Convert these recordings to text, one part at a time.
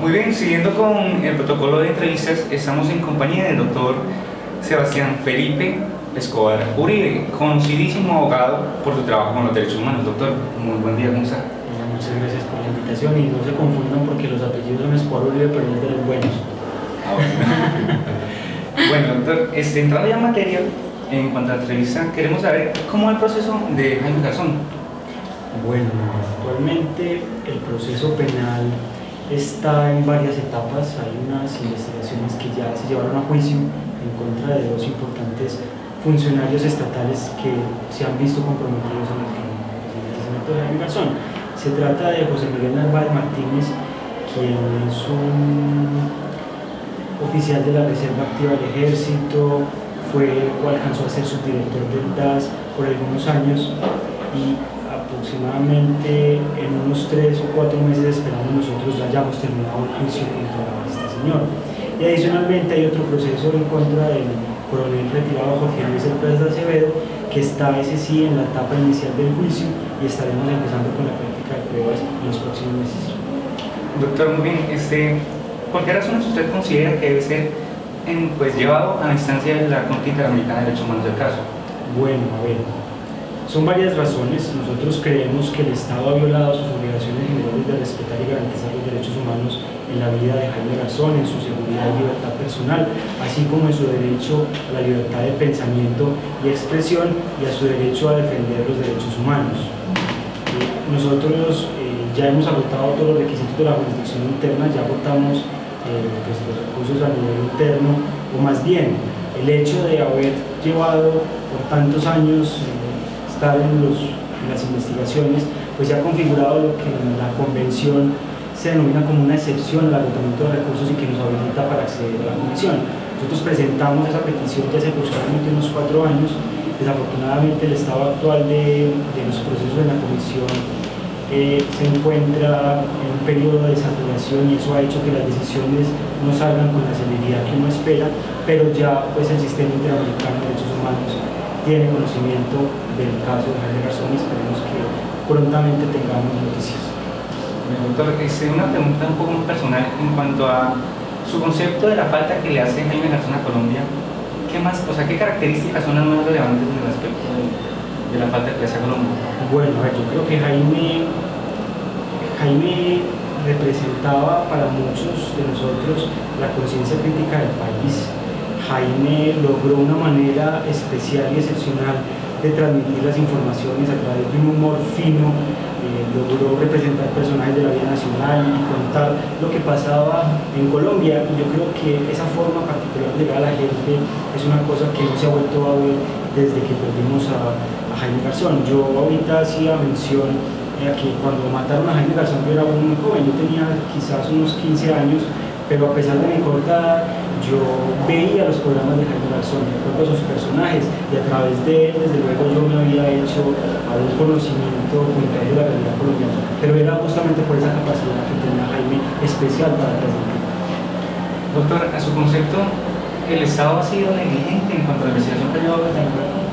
Muy bien, siguiendo con el protocolo de entrevistas, estamos en compañía del doctor Sebastián Felipe Escobar Uribe, conocidísimo abogado por su trabajo con los derechos humanos. Doctor, muy buen día, ¿cómo está? Muchas gracias por la invitación y no se confundan porque los apellidos son Escobar Uribe, pero es de los buenos. Bueno, doctor, entrando ya en materia, en cuanto a la entrevista, queremos saber cómo es el proceso de Jaime Garzón. Bueno, actualmente el proceso penal está en varias etapas. Hay unas investigaciones que ya se llevaron a juicio en contra de dos importantes funcionarios estatales que se han visto comprometidos en el asesinato de Jaime Garzón. Se trata de José Miguel Narváez Martínez, quien es un oficial de la Reserva Activa del Ejército, fue o alcanzó a ser subdirector del DAS por algunos años y aproximadamente en unos 3 o 4 meses esperamos nosotros ya hayamos terminado el juicio contra este señor. Y adicionalmente hay otro proceso en contra del coronel retirado Jorge Luis Pérez de Acevedo, que está ese sí en la etapa inicial del juicio y estaremos empezando con la práctica de pruebas en los próximos meses. Doctor, muy bien, ¿por qué razones usted considera que debe ser llevado a la instancia de la Corte Interamericana de Derechos Humanos del caso? Bueno, a ver, son varias razones. Nosotros creemos que el Estado ha violado sus obligaciones generales de respetar y garantizar los derechos humanos en la vida de Jaime Garzón, en su seguridad y libertad personal, así como en su derecho a la libertad de pensamiento y expresión y a su derecho a defender los derechos humanos. Nosotros ya hemos agotado todos los requisitos de la jurisdicción interna, ya agotamos los recursos a nivel interno, o más bien el hecho de haber llevado por tantos años estar en las investigaciones, pues se ha configurado lo que en la convención se denomina como una excepción al agotamiento de recursos y que nos habilita para acceder a la comisión. Nosotros presentamos esa petición ya hace aproximadamente unos 4 años. Desafortunadamente el estado actual de los procesos de la comisión se encuentra en un periodo de saturación y eso ha hecho que las decisiones no salgan con la celeridad que uno espera, pero ya pues el Sistema Interamericano de Derechos Humanos tiene conocimiento del caso de Jaime Garzón y esperemos que prontamente tengamos noticias. Doctor, una pregunta un poco más personal en cuanto a su concepto de la falta que le hace Jaime Garzón a Colombia. ¿Qué más, qué características son las más relevantes en el aspecto de la falta que le hace a Colombia? Bueno, yo creo que Jaime representaba para muchos de nosotros la conciencia crítica del país. Jaime logró una manera especial y excepcional de transmitir las informaciones a través de un humor fino, logró representar personajes de la vida nacional y contar lo que pasaba en Colombia, y yo creo que esa forma particular de llegar a la gente es una cosa que no se ha vuelto a ver desde que perdimos a Jaime Garzón. Yo ahorita hacía mención a que cuando mataron a Jaime Garzón yo era muy joven, yo tenía quizás unos 15 años, pero a pesar de mi corta edad, yo veía los programas de Jaime Garzón, de acuerdo a sus personajes, y a través de él, desde luego, yo me había hecho a un conocimiento puntual de la realidad colombiana, pero era justamente por esa capacidad que tenía Jaime especial para transmitir. Doctor, a su concepto, ¿el Estado ha sido negligente en cuanto a la investigación que lleva a cabo?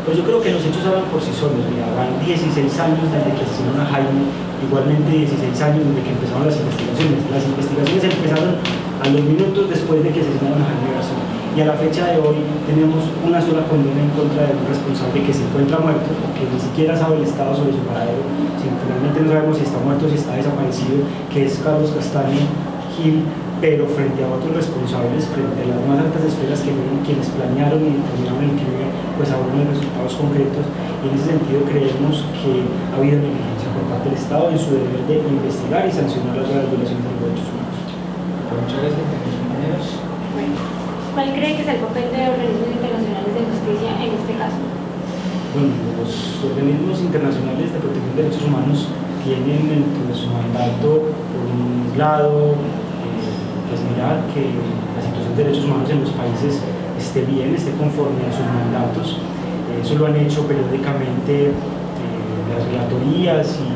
Pues yo creo que los hechos hablan por sí solos. Mira, van 16 años desde que asesinaron a Jaime, igualmente 16 años desde que empezaron las investigaciones. Las investigaciones empezaron a los minutos después de que asesinaron a Jaime Garzón. Y a la fecha de hoy tenemos una sola condena en contra de un responsable que se encuentra muerto, porque ni siquiera sabe el Estado sobre su paradero. Finalmente no sabemos si está muerto o si está desaparecido, que es Carlos Castaño Gil, pero frente a otros responsables, frente a las más altas esferas que fueron quienes planearon y determinaron el crimen, pues aún no hay resultados concretos, y en ese sentido creemos que ha habido negligencia por parte del Estado en su deber de investigar y sancionar las graves violaciones de los derechos humanos. Muchas gracias, compañeros. ¿Cuál cree que es el papel de organismos internacionales de justicia en este caso? Bueno, los organismos internacionales de protección de derechos humanos tienen dentro de su mandato, por un lado, pues mirar que la situación de derechos humanos en los países esté bien, esté conforme a sus mandatos. Eso lo han hecho periódicamente las relatorías y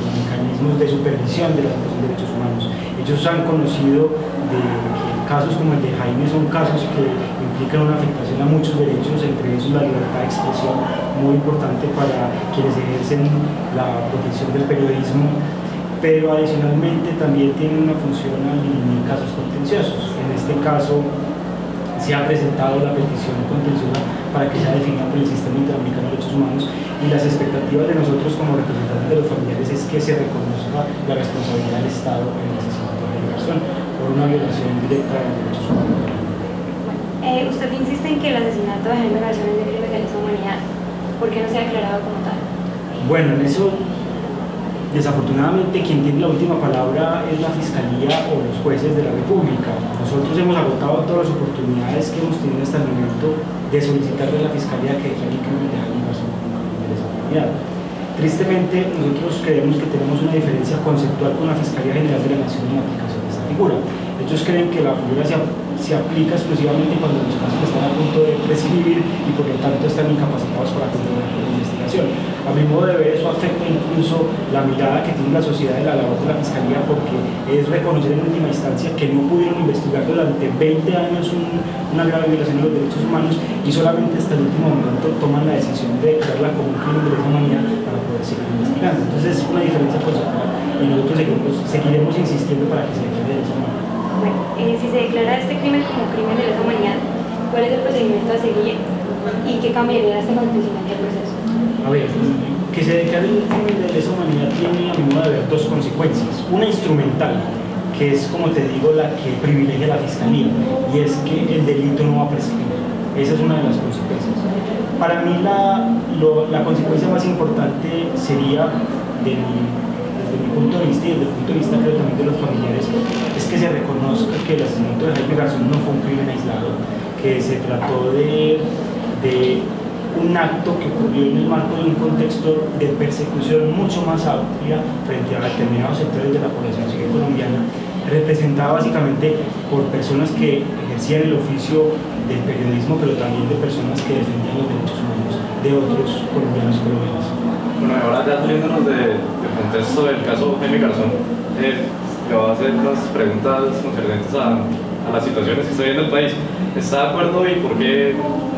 los mecanismos de supervisión de la situación de derechos humanos. Ellos han conocido de que casos como el de Jaime son casos que implican una afectación a muchos derechos, entre esos la libertad de expresión, muy importante para quienes ejercen la profesión del periodismo. pero adicionalmente también tiene una función al dirimir casos contenciosos. En este caso se ha presentado la petición contenciosa para que sea definida por el Sistema Interamericano de Derechos Humanos, y las expectativas de nosotros como representantes de los familiares es que se reconozca la responsabilidad del Estado en el asesinato de Jaime Garzón por una violación directa de los derechos humanos. Usted insiste en que el asesinato de Jaime Garzón es de crimen de lesa humanidad. ¿Por qué no se ha declarado como tal? Bueno, en eso desafortunadamente quien tiene la última palabra es la Fiscalía o los jueces de la República. Nosotros hemos agotado todas las oportunidades que hemos tenido hasta el momento de solicitarle a la Fiscalía que declare el crimen de Jaime Garzón como crimen de lesa humanidad. Tristemente, nosotros creemos que tenemos una diferencia conceptual con la Fiscalía General de la Nación en la aplicación de esta figura. Ellos creen que la figura se aplica exclusivamente cuando los casos están a punto de prescribir y por lo tanto están incapacitados para continuar con la investigación. A mi modo de ver, eso afecta incluso la mirada que tiene la sociedad de la labor de la Fiscalía, porque es reconocer en última instancia que no pudieron investigar durante 20 años una grave violación de los derechos humanos y solamente hasta el último momento toman la decisión de declararla como un crimen de lesa humanidad para poder seguir investigando. Entonces es una diferencia conceptual y nosotros seguiremos insistiendo para que se declare de esa manera. Bueno, si se declara este crimen como crimen de lesa humanidad, ¿cuál es el procedimiento a seguir y qué cambiaría este acontecimiento del proceso? A ver, que se declare el crimen de lesa humanidad tiene, a mi modo de ver, dos consecuencias. Una instrumental, que es, como te digo, la que privilegia a la Fiscalía, y es que el delito no va a prescribir. Esa es una de las consecuencias. Para mí la consecuencia más importante sería, desde mi punto de vista y desde el punto de vista creo también de los familiares, es que se reconozca que el asesinato de Jaime Garzón no fue un crimen aislado, que se trató de un acto que ocurrió en el marco de un contexto de persecución mucho más amplia frente a determinados sectores de la población civil colombiana, representada básicamente por personas que ejercían el oficio del periodismo, pero también de personas que defendían los derechos humanos de otros colombianos y colombianas. Bueno, ahora ya saliéndonos del contexto del caso Jaime Garzón, le voy a hacer unas preguntas concernientes a las situaciones que está viendo el país. ¿Está de acuerdo y por qué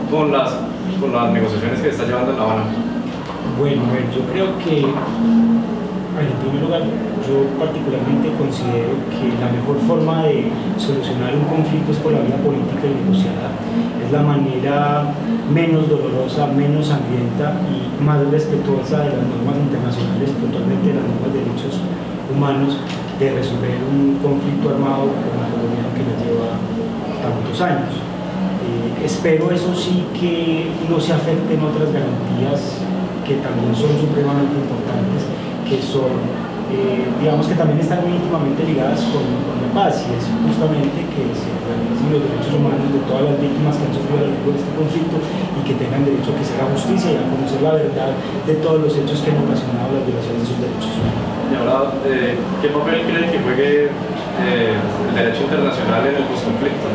con las negociaciones que está llevando en La Habana? Bueno, a ver, yo creo que, en primer lugar, yo particularmente considero que la mejor forma de solucionar un conflicto es por la vía política y negociada. Es la manera menos dolorosa, menos sangrienta y más respetuosa de las normas internacionales, puntualmente de las normas de derechos humanos, de resolver un conflicto armado como el colombiano que ya lleva tantos años. Espero, eso sí, que no se afecten otras garantías que también son supremamente importantes, que son, digamos que también están muy íntimamente ligadas con la paz, y es justamente que se realicen los derechos humanos de todas las víctimas que han sufrido a lo largo de este conflicto y que tengan derecho a que se haga justicia y a conocer la verdad de todos los hechos que han ocasionado las violaciones de sus derechos humanos. Y ahora, ¿qué papel cree que juegue el derecho internacional en el postconflicto?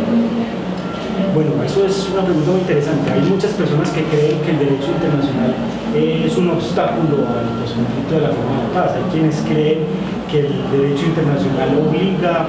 Bueno, eso es una pregunta muy interesante. Hay muchas personas que creen que el derecho internacional es un obstáculo al posconflicto de la forma de la paz. Hay quienes creen que el derecho internacional obliga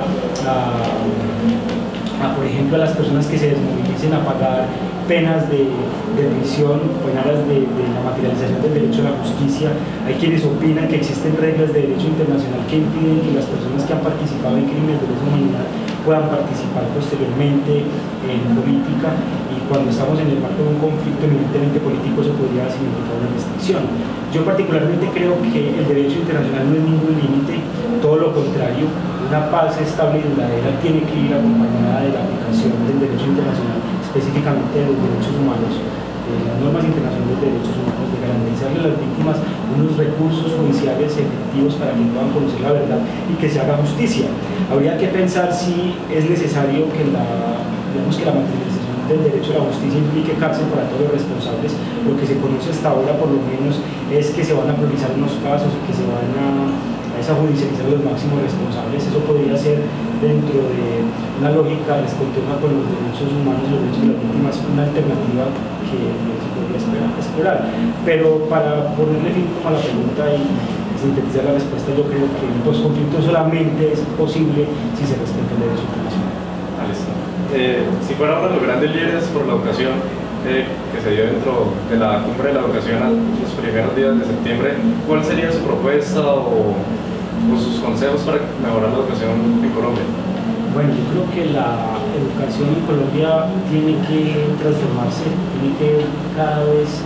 por ejemplo, a las personas que se desmovilicen a pagar penas de prisión o en aras de la materialización del derecho a la justicia. Hay quienes opinan que existen reglas de derecho internacional que impiden que las personas que han participado en crímenes de lesa humanidad puedan participar posteriormente en política, y cuando estamos en el marco de un conflicto eminentemente político eso podría significar una restricción. Yo particularmente creo que el derecho internacional no es ningún límite, todo lo contrario. Una paz estable y duradera tiene que ir acompañada de la aplicación del derecho internacional, específicamente de los derechos humanos, de las normas internacionales de derechos humanos, de garantizarle a las víctimas unos recursos judiciales efectivos para que puedan conocer la verdad y que se haga justicia. Habría que pensar si es necesario que la materialización del derecho a la justicia implique cárcel para todos los responsables. Lo que se conoce hasta ahora, por lo menos, es que se van a priorizar unos casos y que se van a judicializar los máximos responsables. Eso podría ser, dentro de una lógica respetuosa con los derechos humanos y los derechos de las víctimas, una alternativa que se podría explorar. Pero para ponerle fin a la pregunta y sintetizar la respuesta, yo creo que el posconflicto solamente es posible si se respeta el derecho internacional. Si fuera uno de los grandes líderes por la educación que se dio dentro de la cumbre de la educación a los primeros días de septiembre, ¿cuál sería su propuesta o sus consejos para mejorar la educación en Colombia. Bueno, yo creo que la educación en Colombia tiene que transformarse, tiene que cada vez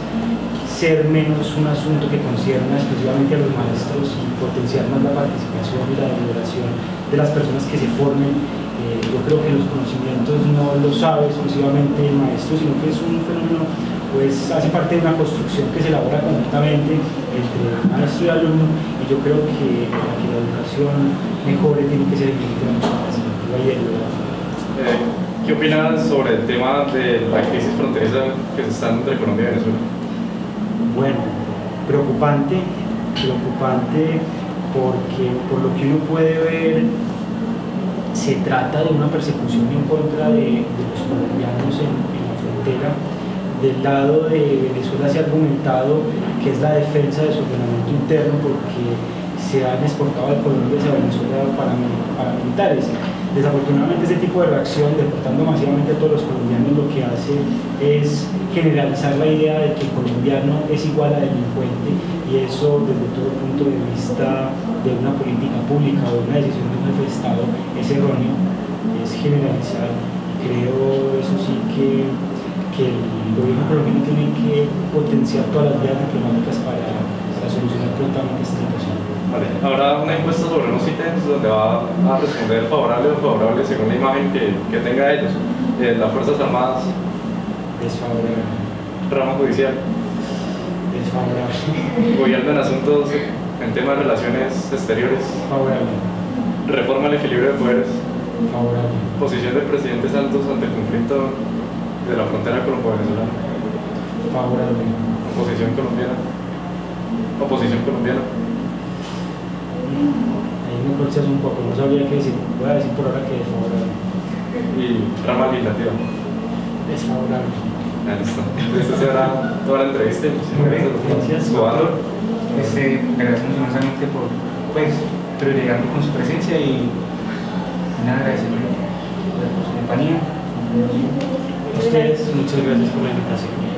ser menos un asunto que concierna exclusivamente a los maestros y potenciar más la participación y la deliberación de las personas que se formen. Yo creo que los conocimientos no los sabe exclusivamente el maestro, sino que es un fenómeno, pues hace parte de una construcción que se elabora conjuntamente entre maestro y alumno, y yo creo que para que la educación mejore tiene que ser equilibrada participativa y deliberativa. ¿Qué opinas sobre el tema de la crisis fronteriza que se está dando entre Colombia y Venezuela? Bueno, preocupante porque por lo que uno puede ver se trata de una persecución en contra de los colombianos en la frontera. Del lado de Venezuela se ha argumentado que es la defensa de su ordenamiento interno porque se han exportado de Colombia hacia Venezuela paramilitares. Desafortunadamente ese tipo de reacción, deportando masivamente a todos los colombianos, lo que hace es generalizar la idea de que el colombiano es igual a delincuente, y eso desde todo punto de vista de una política pública o de una decisión de un jefe de Estado es erróneo, es generalizar. Creo eso sí que el gobierno colombiano tiene que potenciar todas las vías diplomáticas para solucionar prontamente esta situación. Vale, habrá una encuesta sobre unos ítems donde va a responder favorable o favorable según la imagen que tenga ellos. Las Fuerzas Armadas, Desfavorable. rama judicial, Desfavorable. gobierno en asuntos en temas de relaciones exteriores, Favorable. reforma al equilibrio de poderes, Favorable. posición del presidente Santos ante el conflicto de la frontera colombo-venezolana, Favorable. oposición colombiana. Ahí me corchas un poco, no sabía qué decir. Voy a decir por ahora que desfavorable. Y rama legislativa. Desfavorable. Ya listo. Esta será toda la entrevista. Gracias. Jugando. Agradecemos inmensamente por privilegiarnos con su presencia y nada, agradecerle por su compañía. A ustedes, muchas gracias por la invitación.